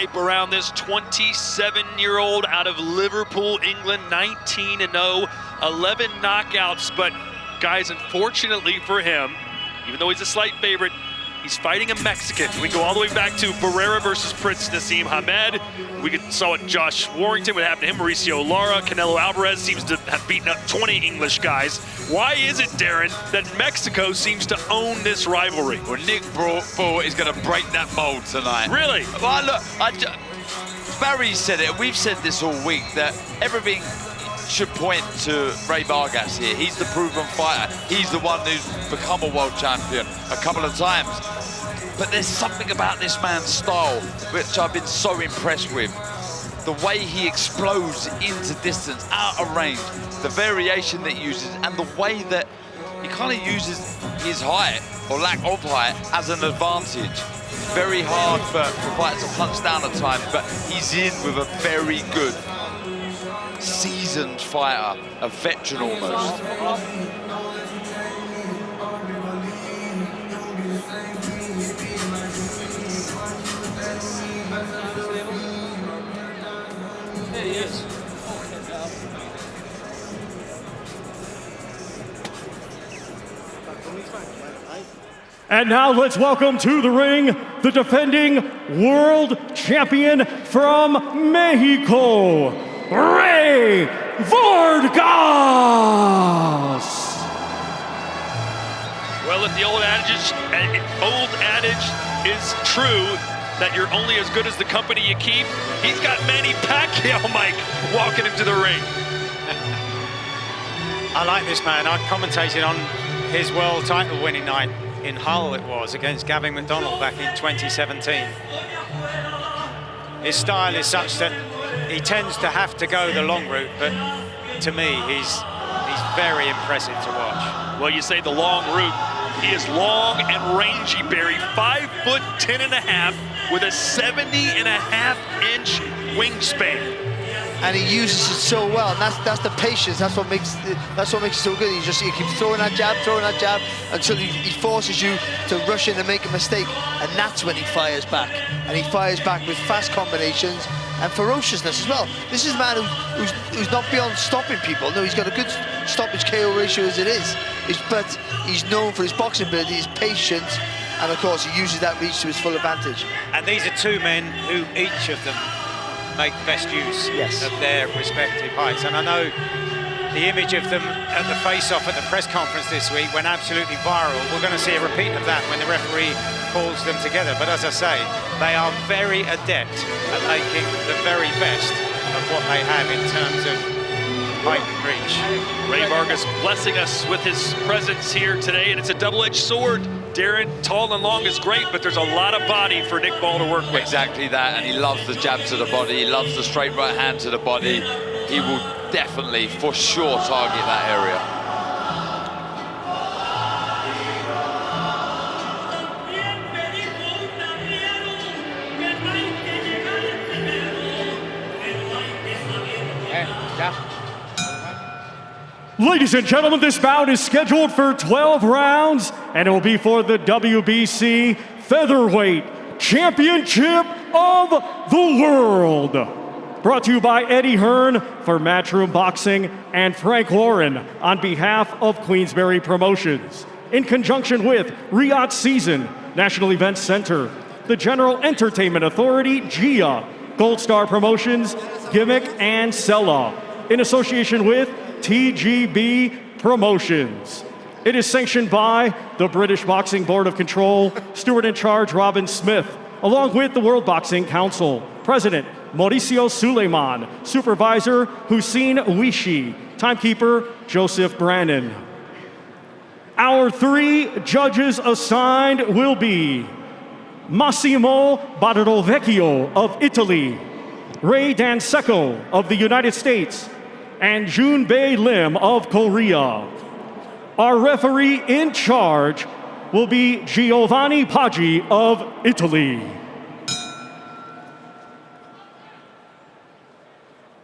hype around this 27-year-old out of Liverpool, England, 19-0, 11 knockouts. But guys, unfortunately for him, even though he's a slight favorite, he's fighting a Mexican. We go all the way back to Barrera versus Prince Nassim Hamed. We saw what Josh Warrington, what happened to him, Mauricio Lara. Canelo Alvarez seems to have beaten up 20 English guys. Why is it, Darren, that Mexico seems to own this rivalry? Well, Nick Bull is going to break that mold tonight. Really? Well, look, Barry said it, we've said this all week, that everything should point to Rey Vargas here. He's the proven fighter. He's the one who's become a world champion a couple of times. But there's something about this man's style which I've been so impressed with. The way he explodes into distance, out of range, the variation that he uses, and the way that he kind of uses his height, or lack of height, as an advantage. Very hard for fighters to punch down at times, but he's in with a very good, seasoned fighter, a veteran almost. There he is. And now let's welcome to the ring the defending world champion from Mexico, Rey Vargas! Well, if the old adage is true, that you're only as good as the company you keep, he's got Manny Pacquiao, Mike, walking into the ring. I like this man. I commentated on his world title winning night in Hull, it was, against Gavin McDonald back in 2017. His style is such that he tends to have to go the long route, but to me, he's very impressive to watch. Well, you say the long route. He is long and rangy, Barry, 5'10.5" with a 70.5-inch wingspan. And he uses it so well, and that's the patience. That's what makes it so good. He keeps throwing that jab, until he forces you to rush in and make a mistake, and that's when he fires back. And he fires back with fast combinations and ferociousness as well. This is a man who's not beyond stopping people. No, he's got a good stoppage KO ratio as it is. But he's known for his boxing ability, his patience, and of course he uses that reach to his full advantage. And these are two men who each of them make best use of their respective heights. And I know the image of them at the face-off at the press conference this week went absolutely viral. We're going to see a repeat of that when the referee calls them together. But as I say, they are very adept at making the very best of what they have in terms of height and reach. Rey Vargas blessing us with his presence here today, and it's a double-edged sword. Darren, tall and long is great, but there's a lot of body for Nick Ball to work with. Exactly that, and he loves the jab to the body, he loves the straight right hand to the body. He will definitely, for sure, target that area. Ladies and gentlemen, this bout is scheduled for 12 rounds, and it will be for the WBC Featherweight Championship of the World. Brought to you by Eddie Hearn for Matchroom Boxing and Frank Warren on behalf of Queensberry Promotions. In conjunction with Riyadh Season, National Events Center, the General Entertainment Authority, GIA, Gold Star Promotions, Gimmick and Sella. In association with TGB Promotions. It is sanctioned by the British Boxing Board of Control, Steward in Charge Robin Smith, along with the World Boxing Council, President Mauricio Suleiman, Supervisor Hussein Wishi, Timekeeper Joseph Brannon. Our three judges assigned will be Massimo Barrovecchio of Italy, Ray Danseco of the United States, and Junbei Lim of Korea. Our referee in charge will be Giovanni Paggi of Italy.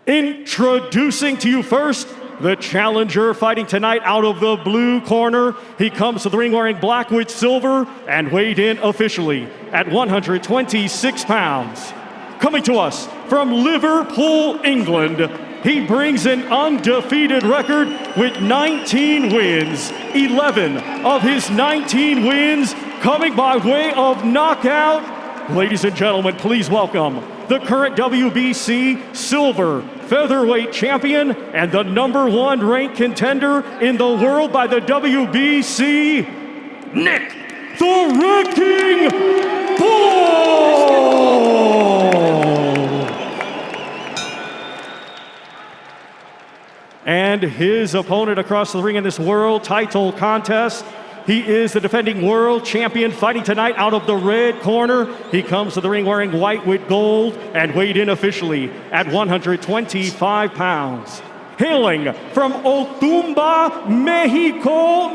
Introducing to you first, the challenger fighting tonight out of the blue corner. He comes to the ring wearing black with silver and weighed in officially at 126 pounds. coming to us from Liverpool, England, he brings an undefeated record with 19 wins. 11 of his 19 wins coming by way of knockout. Ladies and gentlemen, please welcome the current WBC silver featherweight champion and the #1 ranked contender in the world by the WBC, Nick the Wrecking Bull! And his opponent across the ring in this world title contest, he is the defending world champion, fighting tonight out of the red corner. He comes to the ring wearing white with gold and weighed in officially at 125 pounds. Hailing from Otumba, Mexico,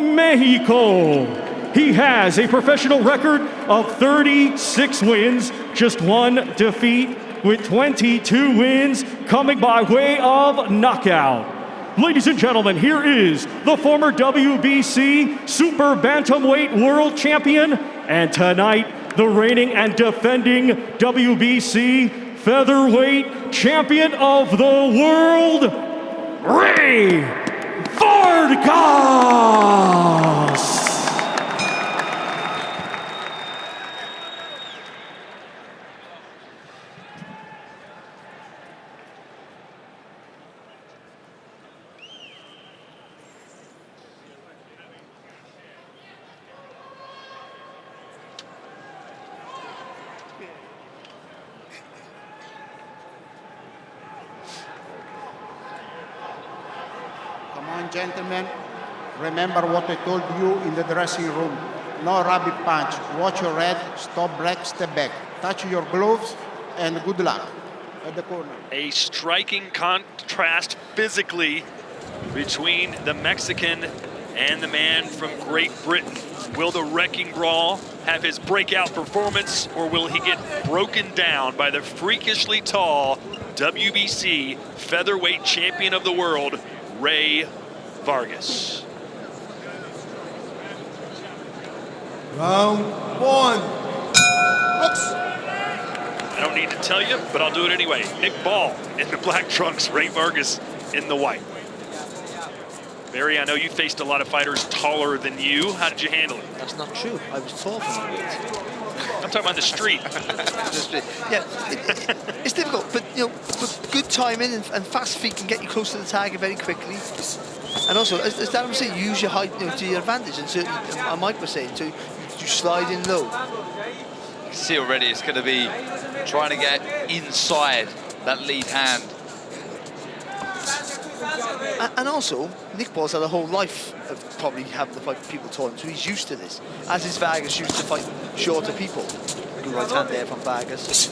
he has a professional record of 36 wins, just 1 defeat, with 22 wins coming by way of knockout. Ladies and gentlemen, here is the former WBC Super Bantamweight World Champion, and tonight, the reigning and defending WBC Featherweight Champion of the World, Rey Vargas! Come on, gentlemen. Remember what I told you in the dressing room. No rabbit punch. Watch your head. Stop break, step back. Touch your gloves, and good luck. At the corner. A striking contrast physically between the Mexican and the man from Great Britain. Will the Wrecking Brawl have his breakout performance, or will he get broken down by the freakishly tall WBC featherweight champion of the world, Rey Vargas? Round 1. I don't need to tell you, but I'll do it anyway. Nick Ball in the black trunks, Rey Vargas in the white. Barry, I know you faced a lot of fighters taller than you. How did you handle it? That's not true. I was tall for my weight. I'm talking about the street. Yeah, it's difficult, but you know, but good timing and fast feet can get you close to the target very quickly. And also, as Darren was saying, use your height, you know, to your advantage. And certainly, Mike was saying, to slide in low. You can see already it's going to be trying to get inside that lead hand. And also, Nick Ball's had a whole life of probably having to fight people taller, so he's used to this. As is Vargas used to fight shorter people. Good right hand there from Vargas.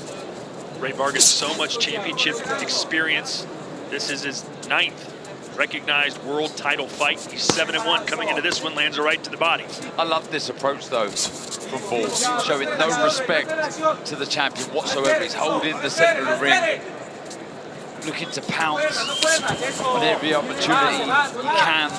Rey Vargas, so much championship experience. This is his 9th recognized world title fight. He's 7-1 coming into this one, lands a right to the body. I love this approach though from Ball, showing no respect to the champion whatsoever. He's holding the center of the ring, looking to pounce on every opportunity he can.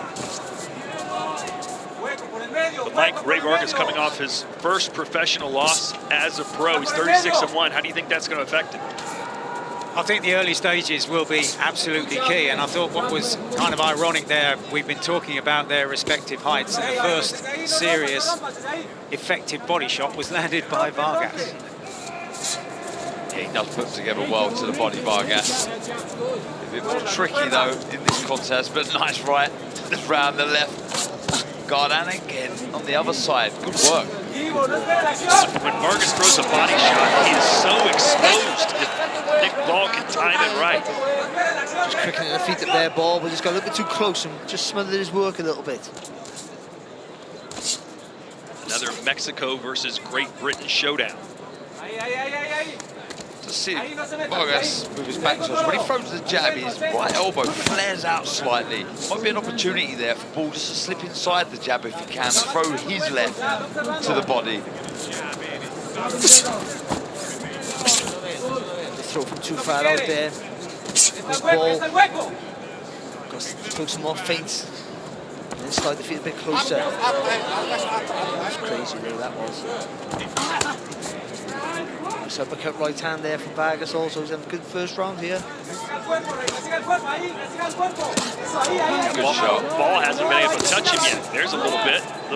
But Mike, Rey Vargas coming off his first professional loss as a pro. He's 36-1. How do you think that's going to affect him? I think the early stages will be absolutely key, and I thought what was kind of ironic there, we've been talking about their respective heights, and the first serious, effective body shot was landed by Vargas. Yeah, he does put together well to the body, Vargas. A bit more tricky though in this contest, but nice right round the left guard, and again on the other side. Good work. When Vargas throws a body shot, he is so exposed. If Nick Ball can time it right. Just quickening the feet up there, Ball, but just got a little bit too close and just smothered his work a little bit. Another Mexico versus Great Britain showdown. To see Vargas with his back to us, when he throws the jab, his right elbow flares out slightly. Might be an opportunity there for Ball just to slip inside the jab if he can, throw his left to the body. Throw from too far out there. Nick Ball got to throw some more feints and then slide the feet a bit closer. That was crazy there, that was. Nice uppercut right hand there from Vargas also. He's having a good first round here. Good shot. Ball hasn't been able to touch him yet. There's a little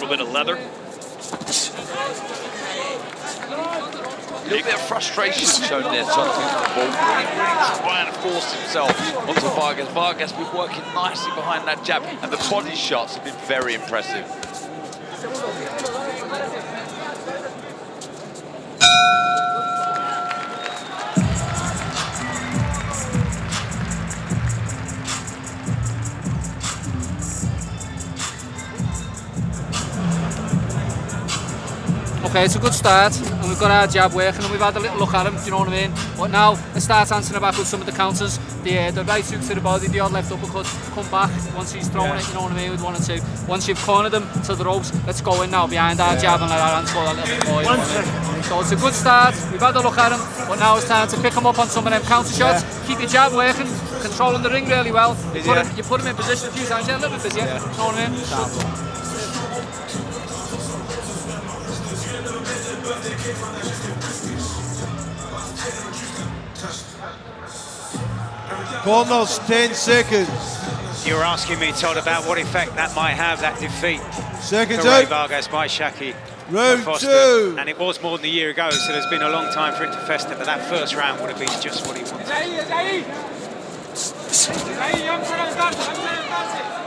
bit of leather. A little bit of frustration shown there, trying to the ball. Really trying to force himself onto Vargas. Vargas been working nicely behind that jab, and the body shots have been very impressive. Okay, it's a good start, and we've got our jab working, and we've had a little look at him, do you know what I mean? But now, it starts answering back with some of the counters. The right hook to the body, the odd left uppercut, come back once he's thrown it, you know what I mean, with 1 or 2. Once you've cornered him to the ropes, let's go in now behind our jab and let our hands go a little bit more, you know what I mean? So it's a good start, we've had a look at him, but now it's time to pick him up on some of them counter shots. Keep your jab working, controlling the ring really well. You put him in position a few times, a little bit busier, you know what I mean? Corners, 10 seconds. You were asking me, Todd, about what effect that might have, that defeat Seconds for Rey out. Vargas by Shaki Round Foster. 2. And it was more than a year ago, so there's been a long time for it to fester, but that first round would have been just what he wanted.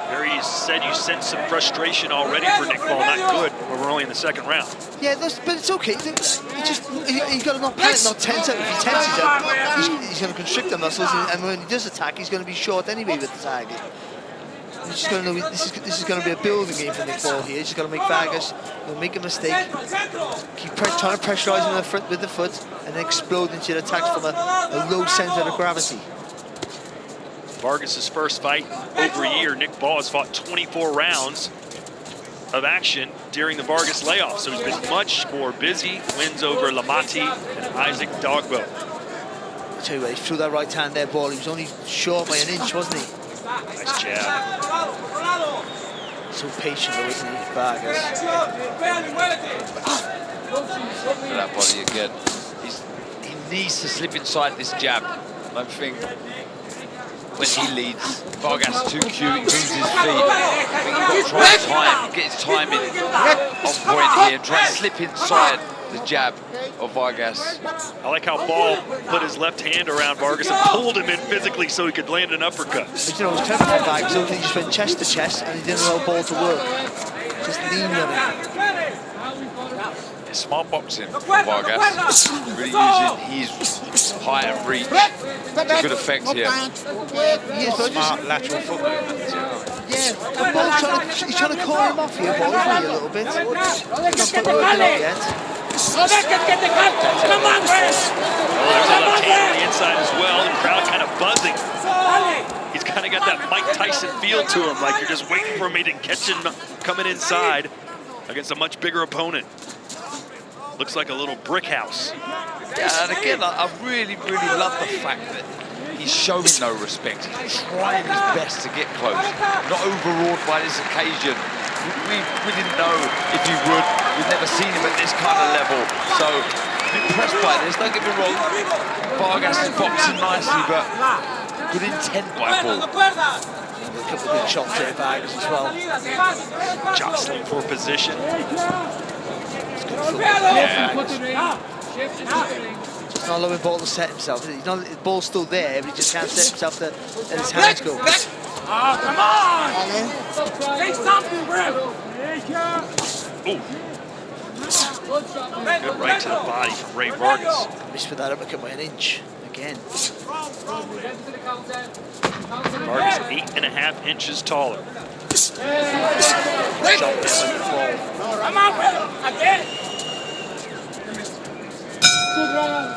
Barry said you sense some frustration already for Nick Ball. Not good, but we're only in the second round. Yeah, but it's okay. He's got to not panic, not tense out. If he tenses out, he's going to constrict the muscles, and when he does attack, he's going to be short anyway with the target. He's just going to know this is going to be a building game for Nick Ball here. He's just going to make Vargas make a mistake, keep trying to pressurise him with the foot, and then explode into your attacks from a low centre of gravity. Vargas' first fight over a year. Nick Ball has fought 24 rounds of action during the Vargas layoff, so he's been much more busy. Wins over Lamati and Isaac Dogbo. I'll tell you what, he threw that right hand there, Ball. He was only short by an inch, wasn't he? Nice jab. So patient though, isn't he, Vargas? Look at that body again. He needs to slip inside this jab. I think when he leads, Vargas too cute, he moves his feet. I think you've got to try and get his timing on point here and try and slip inside the jab of Vargas. I like how Ball put his left hand around Vargas and pulled him in physically so he could land an uppercut. But you know, it was clever for Vargas, he just went chest to chest and he didn't allow Ball to work. Just leaned on him. Smart boxing from Vargas. Really using his height and reach to good effect here. Smart lateral foot movement. Yeah, but Ball's he's trying to corner him off here, Ball, isn't he, a little bit? He's not quite working out yet. Oh, there's a left hand on the inside as well. The crowd kind of buzzing. He's kind of got that Mike Tyson feel to him, like you're just waiting for me to catch him coming inside against a much bigger opponent. Looks like a little brick house. Yeah, and again, I really, really love the fact that he's showing no respect. He's trying his best to get close. Not overawed by this occasion. We didn't know if he would. We've never seen him at this kind of level. So, impressed by this. Don't get me wrong. Vargas is boxing nicely, but good intent by Ball. A couple of good shots there, Vargas as well. Jostling for position. Yeah. Just not allowing Ball to set himself. He's not, the ball's still there, but he just can't set himself to let his hands go. Oh, come on! Say something, bro! Good right to the body from Rey Vargas. Missed with that uppercut by an inch again. Vargas 8.5 inches taller. Come on, brother! Again! Good round.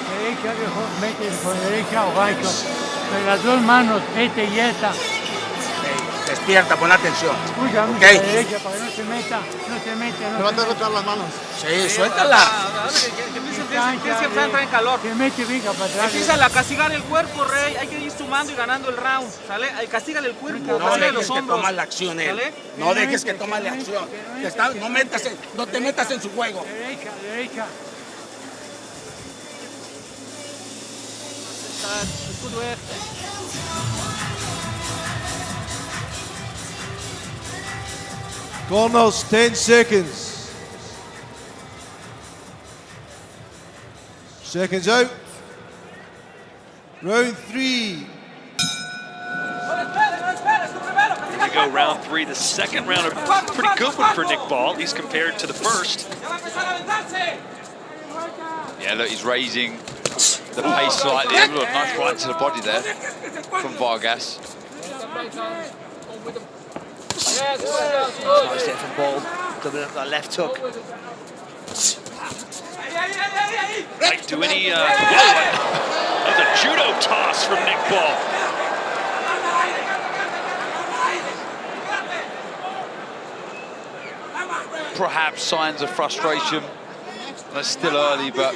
Derecha, mete con derecha o gancho. Con las dos manos, mete y esta. Despierta, pon atención. Uy, ¿Ok? derecha para que no se meta, no se mete. Me va a tocar las manos. Sí, suéltala. Tienes que empezar a entrar en calor. Se mete, venga, para atrás. Empieza a castigar el cuerpo, Rey. Hay que ir sumando y ganando el round. ¿Sale? Castígale el cuerpo. No dejes que toma la acción él. No dejes que tome la acción. No te metas en su juego. Derecha, derecha. Goed weg. Corners, 10 seconds. Seconds out. Round 3. Here we go, round 3. The second round, a pretty good one for Nick Ball, at least compared to the first. Yeah, look, he's raising the pace slightly. Look, nice right to the body there from Vargas. Nice there from Ball, doubling up that left hook. Might do any, that was a judo toss from Nick Ball. Perhaps signs of frustration. It's still early, but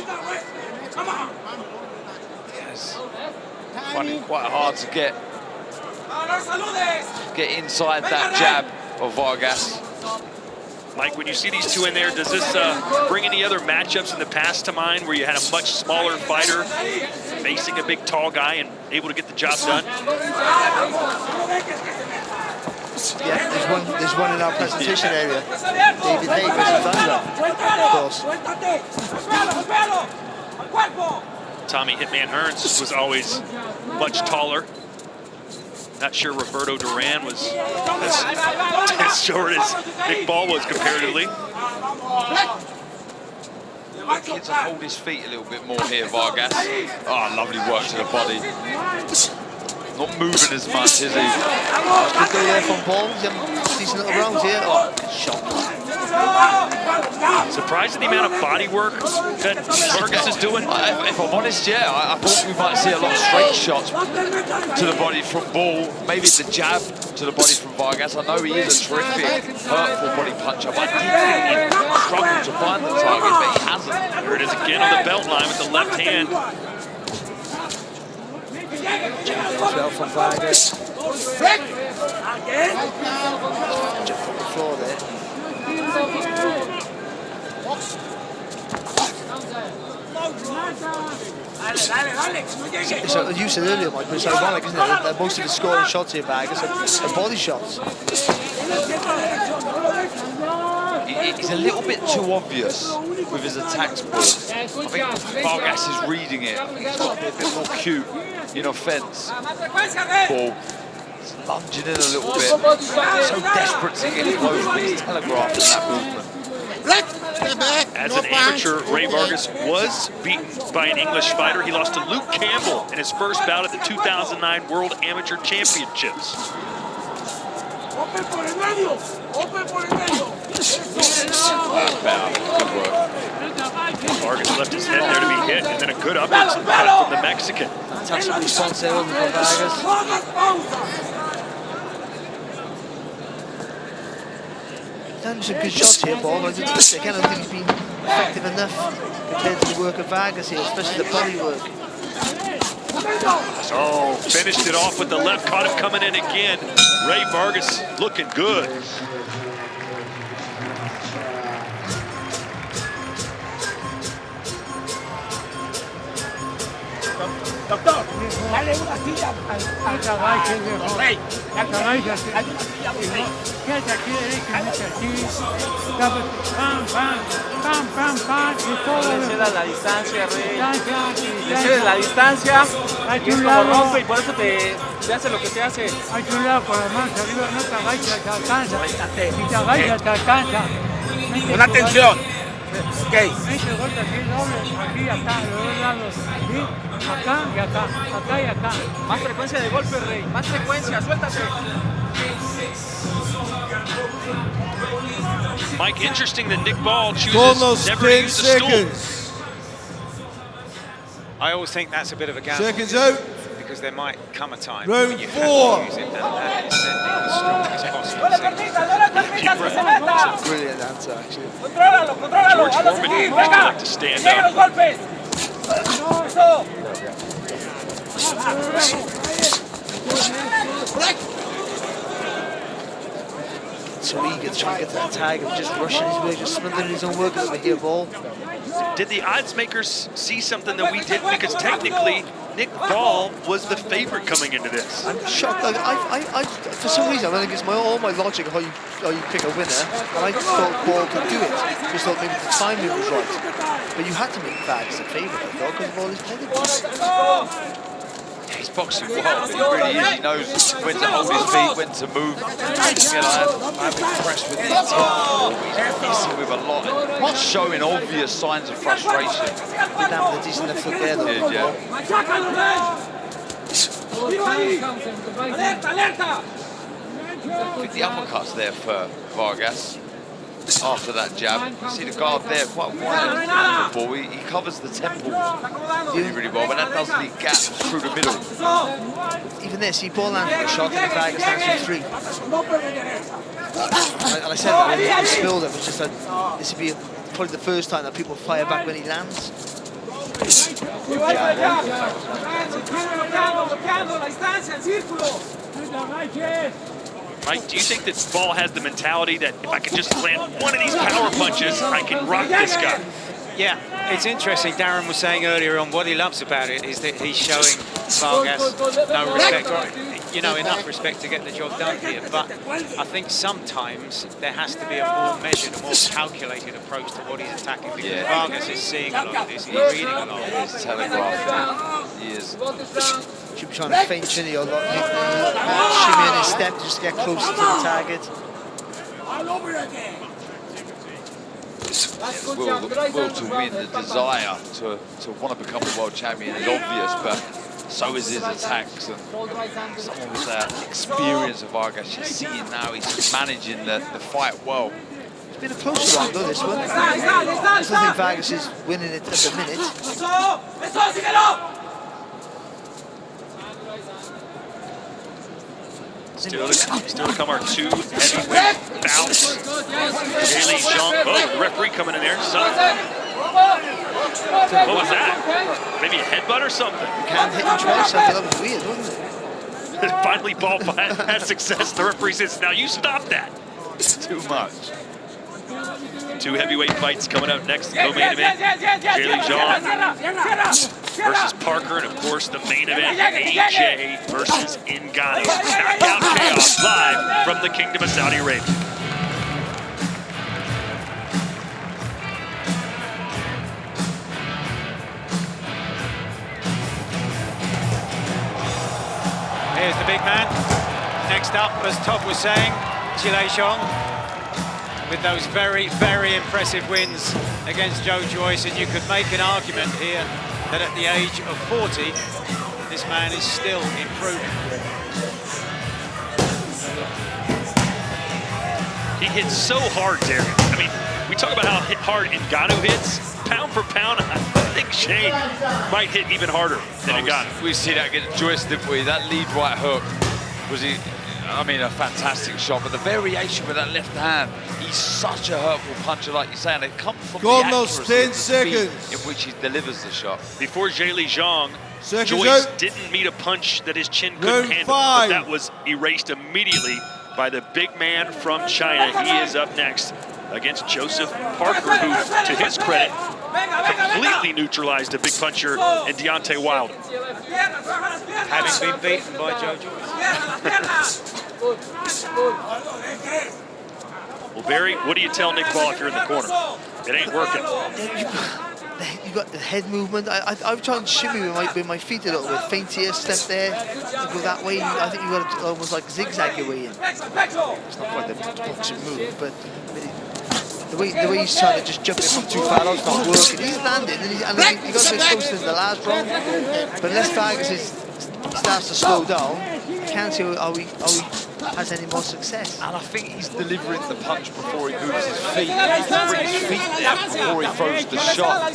yes, finding it quite hard to get inside that jab of Vargas. Mike, when you see these two in there, does this bring any other matchups in the past to mind where you had a much smaller fighter facing a big, tall guy and able to get the job done? Yeah, there's one in our presentation area. David Hay versus Vanga, of course. Tommy Hitman Hearns was always much taller. Not sure Roberto Duran was as short as Nick Ball was comparatively. Looking to hold his feet a little bit more here, Vargas. Oh, lovely work to the body. Not moving as much, is he? Good go there from Ball. Decent little rounds here. Oh, good shot. Surprised at the amount of body work that Vargas is doing. If I'm honest, yeah, I thought we might see a lot of straight shots to the body from Ball. Maybe it's a jab to the body from Vargas. I know he is a terrific, hurtful body puncher, but I did think he'd struggle to find the target, but he hasn't. Here it is again on the belt line with the left hand. Well from Vargas. Jump from the floor there. It's like you said earlier, Mike, but it's ironic, isn't it? That most of the scoring shots here, Vargas, are body shots. He's a little bit too obvious with his attacks, Paul. I think Vargas is reading it. He's got to be a bit more cute in offence. Ball is lunging in a little bit. So desperate to get close, but he's telegraphing that movement. As an amateur, Rey Vargas was beaten by an English fighter. He lost to Luke Campbell in his first bout at the 2009 World Amateur Championships. Vargas left his head there to be hit, and then a good uppercut from the Mexican. Fantastic response there from Vargas. Done some good shots here, Paul. Again, I don't think he's been effective enough compared to the work of Vargas here, especially the body work. Oh, finished it off with the left, caught him coming in again. Rey Vargas looking good. Doctor, dale una silla al caballo, Rey. Al caballo, Quédate aquí derecha, mete aquí. Pam, pam, pam, pam, pam. Y todo. Le cedas la distancia, Rey. Le cedes la distancia. Hay Y es un como lado. rompe y por eso te hace lo que te hace. Hay un lado con las manos arriba, no te agachas, te alcanza. Si te agachas, te alcanza. Pon atención. Ok. Mete el golpe aquí doble, aquí, acá, los dos lados. Aquí, acá y acá, acá y acá. Más frecuencia de golpe, Rey. Más frecuencia, suéltate. Mike, interesting that Nick Ball chooses never to use the stool. I always think that's a bit of a gamble. Seconds out. because there might come a time Round when you four. have to use it, and that is sending the strongest possible signal. Brilliant answer, actually. George Foreman would like to stand up. So eager to try and get to that tag and just rushing his way, just smothering his own work over here, ball. Did the odds makers see something that we didn't? Because technically, Nick Ball was the favorite coming into this. I'm shocked. Like, I for some reason, I think it's all my logic of how you pick a winner, and I thought Ball could do it. Just thought maybe the timing was right. But you had to make Vargas a favourite, I thought, because of all his pedigree. He's boxing well, he really is. He knows when to hold his feet, when to move. Again, I'm impressed with his team. He's missing with a lot, not showing obvious signs of frustration. Did that with a decent left hook there, though. Yeah. I think the uppercut's there for Vargas. After that jab, you see the guard there quite wide before he covers the temples really well, but that does leave gaps through the middle. Even there, see, Ball landed a shot and Vargas lands for 3. And I said that when he spilled it, was just that this would be probably the first time that people fire back when he lands. Mike, do you think that Ball has the mentality that if I can just land one of these power punches, I can rock this guy? Yeah, it's interesting. Darren was saying earlier on what he loves about it is that he's showing Vargas no respect, or, you know, enough respect to get the job done here. But I think sometimes there has to be a more measured, a more calculated approach to what he's attacking, because Vargas is seeing a lot of this, he's reading a lot of this. He's telegraphing. He is. Should be trying to feint Chinny or shimmy in his step just to get closer to the target. Will to win, the desire to want to become a world champion is obvious, but so is his attacks. And someone with that experience of Vargas, you see it now, he's managing the fight well. It's been a close round though, this one. I still think Vargas is winning it at the minute. Still to come our 2 heavyweight bouts. Haley Jean, oh, the referee coming in there. What was that? Maybe a headbutt or something? Can't hit him twice, that was weird, wasn't it? Finally, Ball had success. The referee says, now you stop that. Too much. 2 heavyweight fights coming up next. Co-main event, Haley Jean versus Parker, and of course the main event, AJ versus Ngannou. Knockout chaos live from the Kingdom of Saudi Arabia. Here's the big man. Next up, as Todd was saying, Rey Vargas, with those very, very impressive wins against Joe Joyce, and you could make an argument here that at the age of 40, this man is still improving. He hits so hard, Darren. I mean, we talk about how hard Ngannou hits. Pound for pound, I think Shane might hit even harder than Ngannou. We see that against Joyce, didn't we? That lead right hook was, a fantastic shot, but the variation with that left hand, he's such a hurtful puncher, like you're saying. It comes from the accuracy 10 of the seconds. speed in which he delivers the shot. Before Haley Jean, Seconds Joyce out. didn't meet a punch that his chin couldn't Round handle, 5. but that was erased immediately by the big man from China. He is up next against Joseph Parker, who, to his credit, completely neutralized a big puncher and Deontay Wilder. Having been beaten by Joe Joyce. Well, Barry, what do you tell Nick Ball if you're in the corner? It ain't working. You got the head movement. I've tried to shimmy with my feet a little bit. Feint here, step there, to go that way. I think you got to almost like zigzag your way in. It's not quite the boxing move, but the way he's trying to just jump in from too far out's not working. He's landing, and I think he got a bit close to the last round. But unless Vargas starts to slow down, I can't see how he has any more success. And I think he's delivering the punch before he moves his feet. He needs to bring his feet down before he throws the shot.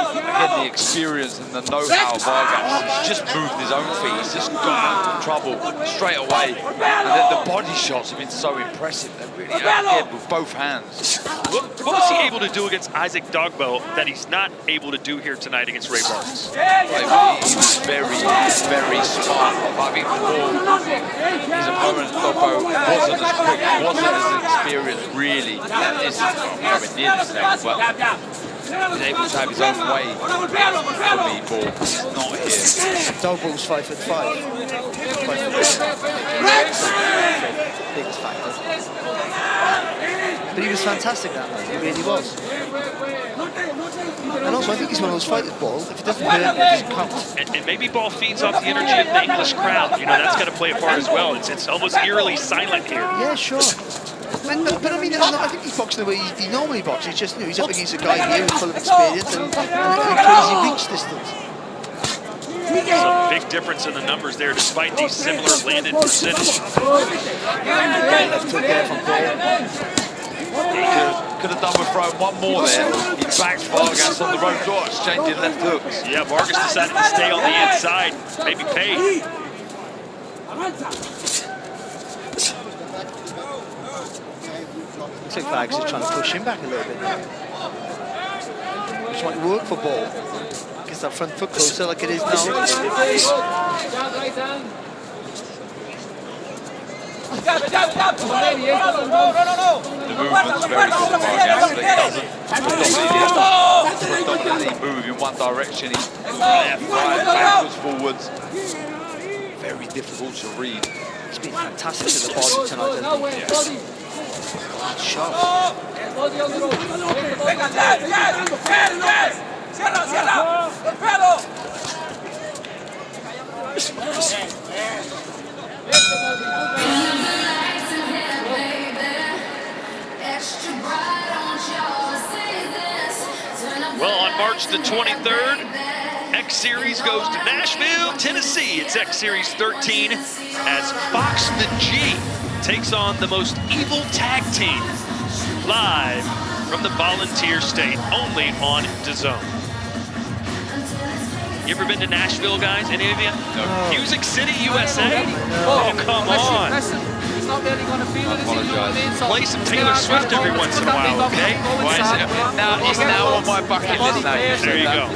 Again, the experience and the know-how of Vargas. He's just moved his own feet. He's just got trouble straight away. And then the body shots have been so impressive. They really are, again, with both hands. What was he able to do against Isaac Dogbo that he's not able to do here tonight against Rey Vargas? He was very, very smart. I think his opponent, Dogbo, wasn't as quick, wasn't as experienced, really. It's nowhere near this level, but he's able to have his own way for me, but he's not here. Dogbo's 5'5". Biggest factor. But he was fantastic that night, he really was. And also, I think he's one of those fighters, Ball, if it doesn't hurt, it doesn't count. And maybe Ball feeds off the energy of the English crowd. You know, that's got to play a part as well. It's almost eerily silent here. Yeah, sure. But I mean, I think he's boxing the way he normally boxes. He's just, he's up against a guy here who's full of experience and crazy reach distance. There's a big difference in the numbers there, despite these similar landed percentage. Left hook there from Ball. Could have done with throwing one more there. He backed Vargas on the road door, exchanging left hooks. Yeah, Vargas decided to stay on the inside, maybe paid. Looks like Vargas is trying to push him back a little bit. He's trying to work for Ball. Gets that front foot closer like it is now. The movement's very good for Vargas, but it doesn't predominantly move in one direction. He's left, right, backwards, forwards. Very difficult to read. He's been fantastic to the body tonight, hasn't he? Yes. Shot. Well, on March the 23rd, X Series goes to Nashville, Tennessee. It's X Series 13 as Fox the G takes on the most evil tag team live from the Volunteer State, only on DAZN. You ever been to Nashville, guys? Any of you? No. Music City, USA? Oh, come on. He's not really going to feel it, is he? You know what I mean? So Play some Taylor Swift every once in a while, okay? It's now on my bucket list now. There you go.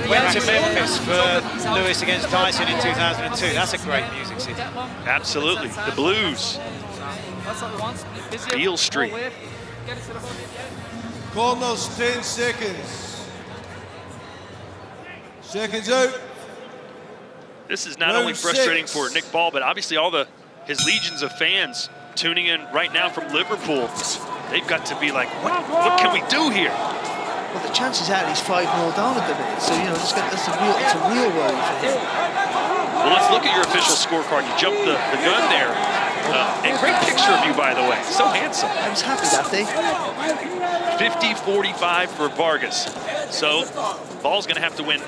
Went to Memphis for Lewis against Tyson in 2002. That's a great music city. Absolutely. The Blues. Beale Street. Corners, 10 seconds. Seconds out. This is not only frustrating for Nick Ball, but obviously all his legions of fans tuning in right now from Liverpool. They've got to be like, what can we do here? Well, the chances are he's 5-0 down at the minute, so you know it's a real worry for him. Well, let's look at your official scorecard. You jumped the gun there. A great picture of you, by the way. So handsome. I was happy that day. 50-45 for Vargas. So Ball's going to have to win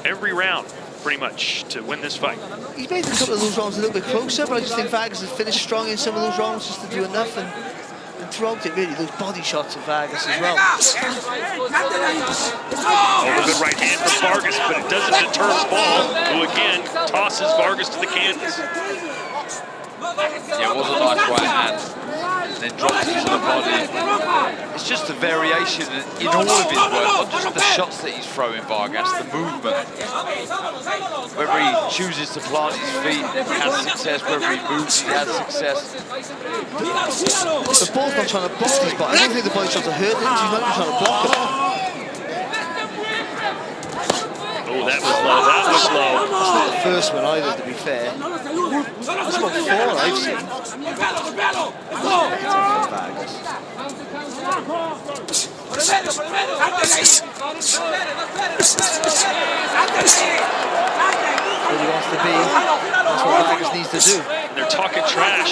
every round, pretty much, to win this fight. He's made a couple of those rounds a little bit closer, but I just think Vargas has finished strong in some of those rounds just to do enough, and throughout it, really, those body shots of Vargas as well. Oh, a good right hand from Vargas, but it doesn't deter Ball, who again tosses Vargas to the canvas. Yeah, it was a nice right hand. And then drops it to the body. It's just a variation in all of his work, not just the shots that he's throwing, Vargas, the movement. Whether he chooses to plant his feet, he has success. Whether he moves, he has success. The Ball's not trying to block these, but I don't think the body shots are hurting him, he's not even trying to block them. Oh, that was low, that was low. That's not the first one either, to be fair. That's about 4 I've seen. Where he wants to be, that's what Vargas needs to do. They're talking trash.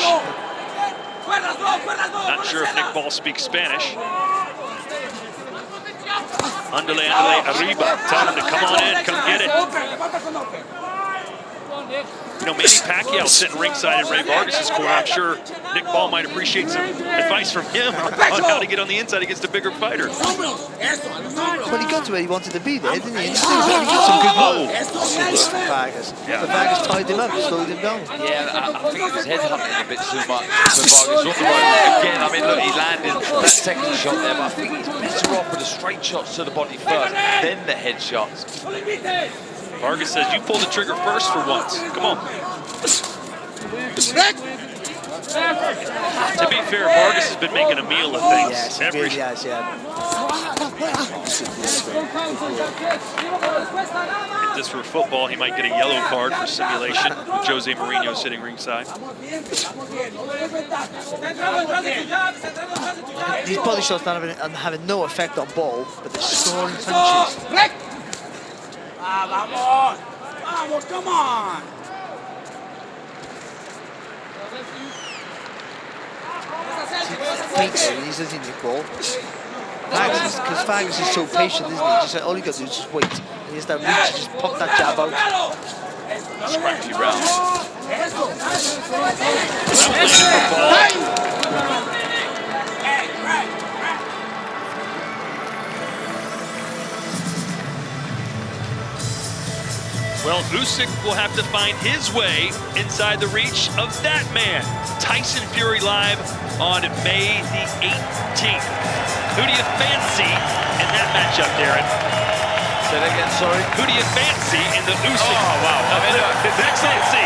Not sure if Nick Ball speaks Spanish. Andale, arriba. Tell him to come on in, come get it. You know, Manny Pacquiao sitting ringside in Rey Vargas' corner. I'm sure Nick Ball might appreciate some advice from him on how to get on the inside against a bigger fighter. Well, he got to where he wanted to be there, didn't he? He got some good moves from Vargas. Yeah. But Vargas tied him up, slowed him down. Yeah, I think he was headhunting a bit too much for Vargas on the road. Again, I mean, look, he landed that second shot there, but I think he's better off with the straight shots to the body first, then the head shots. Vargas says, you pull the trigger first for once. Come on. To be fair, Vargas has been making a meal of things. Yes, he really has, yeah. If this were football, he might get a yellow card for simulation with Jose Mourinho sitting ringside. These body shots are having no effect on Ball, but they're storing punches. Vamos! Vamos, come on! He's doesn't Nick Ball. Because Vargas is so patient, isn't he? Just all he got to do is just wait. He has that reach, just pop that jab out. Scratchy round. Well, Usyk will have to find his way inside the reach of that man. Tyson Fury live on May the 18th. Who do you fancy in that matchup, Darren? Say that again, sorry? Who do you fancy in the Usyk? Oh, wow. His Excellency.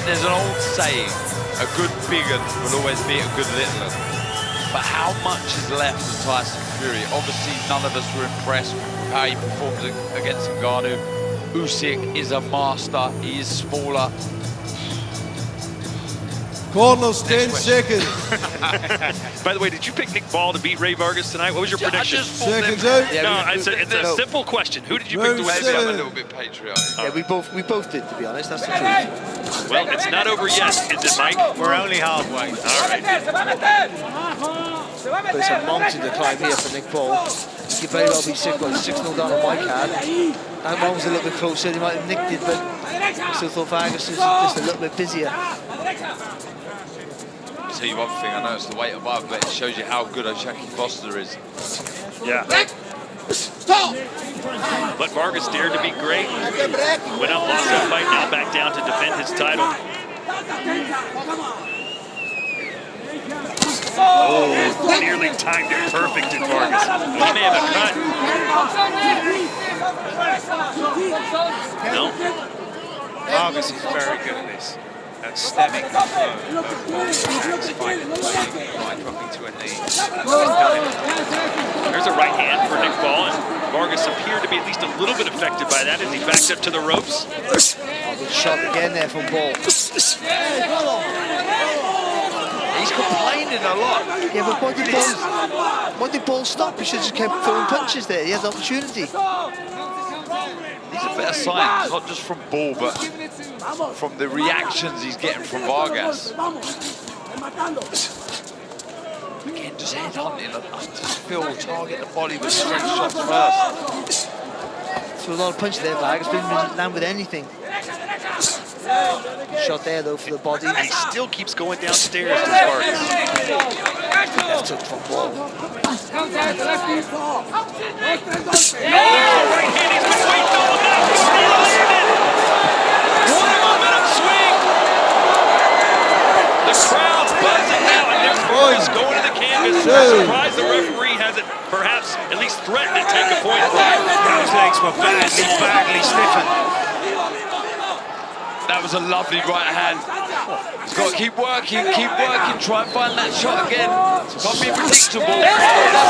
There's an old saying, a good big un will always beat a good little un. But how much is left of Tyson Fury? Obviously, none of us were impressed with how he performed against Ngannou. Usyk is a master. He is smaller. Corners, 10 seconds. By the way, did you pick Nick Ball to beat Rey Vargas tonight? What was your prediction? Seconds out. Yeah, No, it's a simple question. Who did you pick to win? Maybe I'm a little bit patriotic. Yeah, we both did, to be honest. That's the truth. Well, it's not over yet, is it, Mike? We're only halfway. All right. But it's a mountain to climb here for Nick Ball. He could very well be 6-0 down on my card. That one was a little bit closer. He might have nicked it, but I still thought Vargas is just a little bit busier. I'll tell you one thing, I know it's the weight above, but it shows you how good O'Shaquie Foster is. Yeah. But Vargas dared to be great. Went out, lost that fight, now back down to defend his title. Oh, nearly timed it perfect in Vargas. He may have a cut. No. Vargas is very good at this. At stemming the flow and finding the body by dropping to a knee. There's a right hand for Nick Ball, and Vargas appeared to be at least a little bit affected by that as he backed up to the ropes. Oh, good shot again there from Ball. He's complaining a lot. Yeah, but why did Ball stop? He should have just kept throwing punches there. He had the opportunity. These are better signs, not just from Ball, but from the reactions he's getting from Vargas. Again, just headhunting. I just feel target the body with straight shots first. Threw a lot of punches there, Vargas. Didn't land with anything. Shot there though for the body. He still keeps going downstairs, this Vargas. Left hook from Ball. Right hand, he's been waiting all night. He landed. What a momentum swing. The crowd's buzzing now, and there's Vargas going to the canvas. I'm surprised the referee hasn't perhaps at least threatened to take a point from him. Those legs were badly stiffened. That was a lovely right hand. He's got to keep working, try and find that shot again. Can't be predictable. There it is.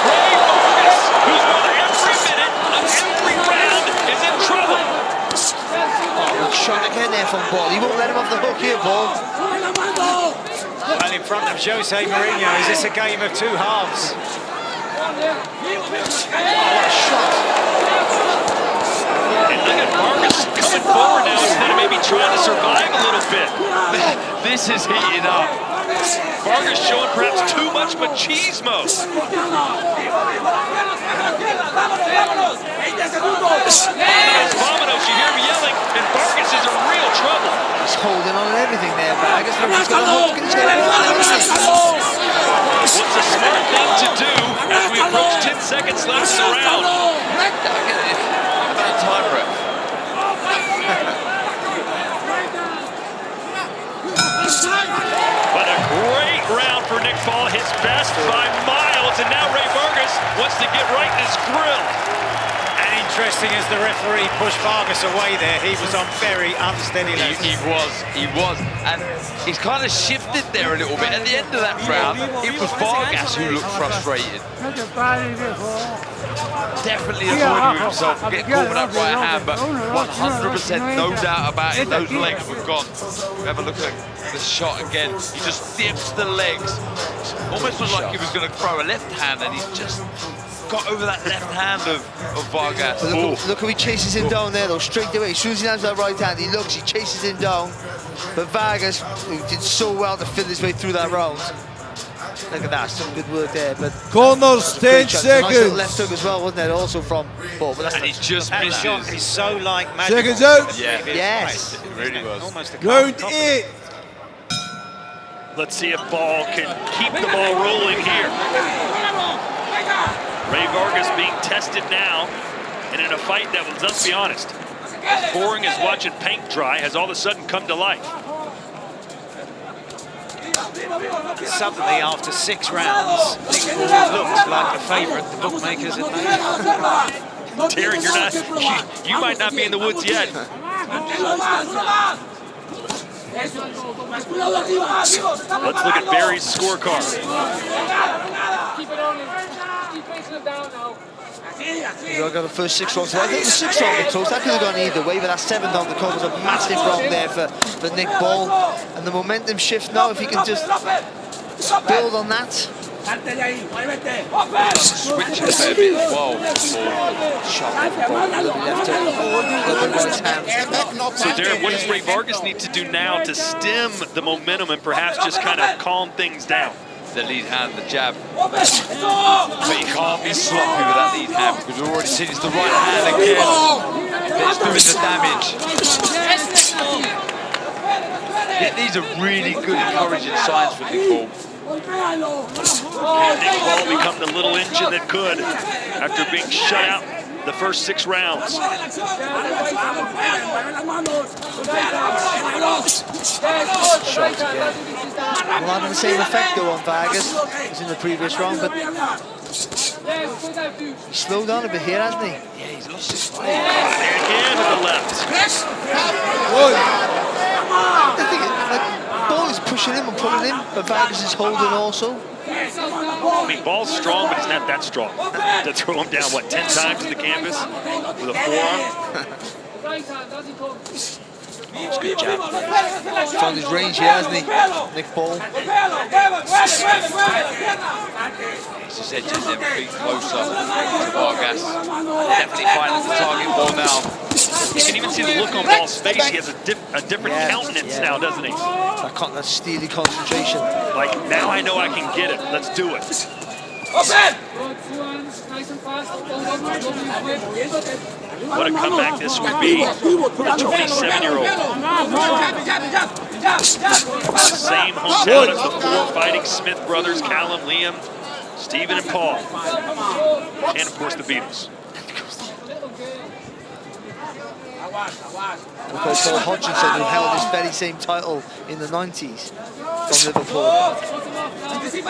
Rey Vargas, who's won every minute of every round, is in trouble. Oh, good shot again there from Ball. He won't let him off the hook here, Ball. Well, in front of Jose Mourinho, is this a game of two halves? Oh, what a shot. And look at Vargas coming forward now instead of maybe trying to survive a little bit. This is heating up. Vargas showing perhaps too much machismo. Vámonos, you hear me yelling, and Vargas is in real trouble. He's holding on to everything there, Vargas. What's a smart thing to do as we approach 10 seconds left in the round? About time, ref. But a great round for Nick Paul, his best by miles, and now Rey Vargas wants to get right in his grill. And interesting as the referee pushed Vargas away there, he was on very unsteady legs. He was, and he's kind of shifted there a little bit. At the end of that round, it was Vargas who looked frustrated. Definitely avoided himself from getting caught with that right hand, but 100% no doubt about it, those legs were gone. Have a look at the shot again. He just dips the legs. Almost looked like he was going to throw a left hand, and he's just got over that left hand of Vargas. Look how he chases him down there, though, straight away. As soon as he lands that right hand, he looks, he chases him down. But Vargas, who did so well to fill his way through that round. Look at that, some good work there. But corners, 10 seconds. Nice left hook as well, wasn't it? Also from Paul. But that's and he just misses. Shot is so like magical. Seconds out. Yeah. Yes. It really was. Almost a Round 8. Let's see if Paul can keep the ball rolling here. Rey Vargas being tested now, and in a fight that was, let's be honest, as boring as watching paint dry, has all of a sudden come to life. Suddenly, after 6 rounds, Nick Paul looked like the favourite the bookmakers had made. Terry, you might not be in the woods yet. Let's look at Barry's scorecard. I got the first 6 rounds. I think the 6th round was close. That could have gone either way, but that 7th round, the call was a massive round there for Nick Paul. And the momentum shift now, if he can just build on that. Switch a fair bit as well. So Darren, what does Rey Vargas need to do now to stem the momentum and perhaps just kind of calm things down? The lead hand, the jab. But he can't be sloppy with that lead hand because we've already seen it's the right hand again. It's doing the damage. These are really good, encouraging signs for Nick Paul. Can Nick Paul become the little engine that could after being shut out the first 6 rounds? Shots again. Well, having the same effect though on Vargas as in the previous round, but he slowed down a bit here, hasn't he? Yeah, he's lost his fight. Again with the left. I think like, Ball is pushing him and pulling him, but Vargas is holding also. I mean, Ball's strong, but he's not that strong to throw him down, what, 10 times to the canvas with a forearm? It's a good jab. Found his range here, hasn't he, Nick Paul? His edges never been closer to Vargas. Definitely finding the target ball now. You can even see the look on Ball's face. He has a different countenance now, doesn't he? That steely concentration. Like, now I know I can get it. Let's do it. What a comeback this would be for a 27-year-old. Same hometown as the 4 fighting Smith brothers, Callum, Liam, Stephen, and Paul. And, of course, the Beatles. Because Paul Hodgkinson, who held this very same title in the 90s from Liverpool. Again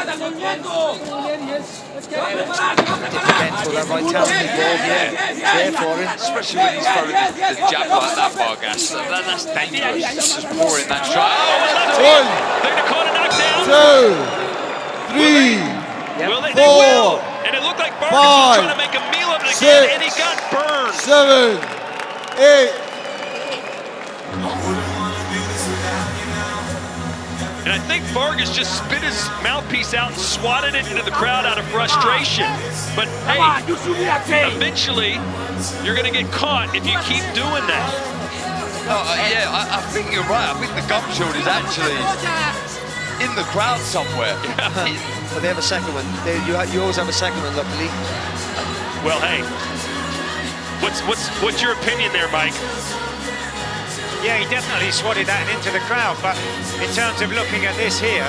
for that right hand, Nick Paul, there for him. Especially when he's throwing the jab like that, Vargas. That's dangerous. Just pouring that shot. They're going to call a knockdown. 2, 3, Will they? 4, They will. And it looked like Vargas was trying to make a meal of it again, and he got burned. 7, 8. And I think Vargas just spit his mouthpiece out and swatted it into the crowd out of frustration. But hey, eventually you're going to get caught if you keep doing that. Yeah, I think you're right. I think the gum shield is actually in the crowd somewhere. But they have a second one. You always have a second one, luckily. Well, hey, what's your opinion there, Mike? Yeah, he definitely swatted that into the crowd, but in terms of looking at this here,